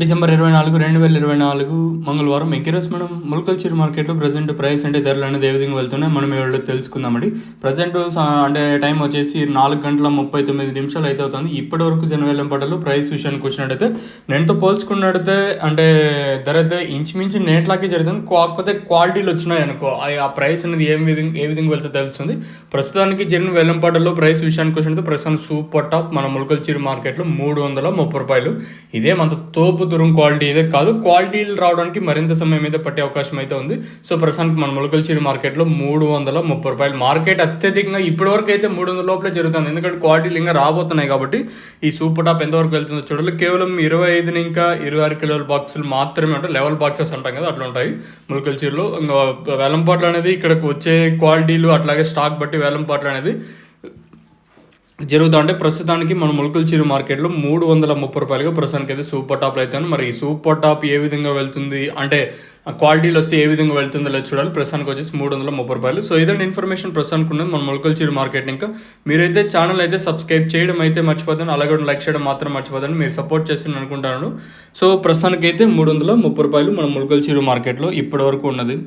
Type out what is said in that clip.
December 24, 2024 మంగళవారం ఈరోజు మనం మొలకల్చూరు మార్కెట్లో ప్రజెంట్ ప్రైస్ అంటే ధరలు అనేది ఏ విధంగా వెళ్తున్నాయి మనం ఇవాళ తెలుసుకుందామండి. ప్రజెంట్ అంటే టైం వచ్చేసి 4:39 అయితే అవుతుంది. ఇప్పటి వరకు జనవేలంపాటలో ప్రైస్ విషయానికి వచ్చినట్టయితే నేనుతో పోల్చుకున్నట్టయితే అంటే ధర అయితే ఇంచుమించు నేట్లాగే జరుగుతుంది. కాకపోతే క్వాలిటీలు వచ్చినాయి అనుకో ఆ ప్రైస్ అనేది ఏ విధంగా వెళ్తే తెలుస్తుంది. ప్రస్తుతానికి జరిగిన వేలంపాటల్లో ప్రైస్ విషయానికి వచ్చినట్టు ప్రస్తుతం సూపర్ టాప్ మన మొలకల్చూరు మార్కెట్లో ₹330. ఇదే మన తోపు తురుం క్వాలిటీ ఇదే కాదు, క్వాలిటీలు రావడానికి మరింత సమయం అయితే పట్టే అవకాశం అయితే ఉంది. సో ప్రస్తుతానికి మన మొలకల్చూరు మార్కెట్లో ₹330 మార్కెట్ అత్యధికంగా ఇప్పటివరకు అయితే 300 లోపలే జరుగుతుంది. ఎందుకంటే క్వాలిటీలు ఇంకా రాబోతున్నాయి కాబట్టి ఈ సూపర్ టాప్ ఎంతవరకు వెళ్తుందో చూడాలి. కేవలం 25 ఇంకా 26 కిలోల బాక్సులు మాత్రమే ఉంటాయి. లెవెల్ బాక్సెస్ అంటాం కదా, అట్లా ఉంటాయి మొలకల్చూరులో. ఇంకా వేలంపాట్లు అనేది ఇక్కడికి వచ్చే క్వాలిటీలు అట్లాగే స్టాక్ బట్టి వేలంపాట్లు అనేది జరుగుతూ ఉంటే ప్రస్తుతానికి మన మొలకల్చూరు మార్కెట్లో ₹330 ప్రస్తుతానికి అయితే సూపర్ టాప్లో అయితే. మరి ఈ సూపర్ టాప్ ఏ విధంగా వెళ్తుంది అంటే క్వాలిటీలు వస్తే ఏ విధంగా వెళ్తుందో లేదు చూడాలి. ప్రస్తుతానికి వచ్చేసి ₹330. సో ఇదండి ఇన్ఫర్మేషన్ ప్రస్తుతానికి ఉన్నది మన మొలకల్చూరు మార్కెట్. ఇంకా మీరైతే ఛానల్ అయితే సబ్స్క్రైబ్ చేయడం అయితే మర్చిపోతాను, అలాగే లైక్ చేయడం మాత్రం మర్చిపోతాను. మీరు సపోర్ట్ చేస్తారని అనుకుంటాను. సో ప్రస్తుతానికి అయితే ₹330 మన మొలకల్చూరు మార్కెట్లో ఇప్పటి వరకు ఉన్నది.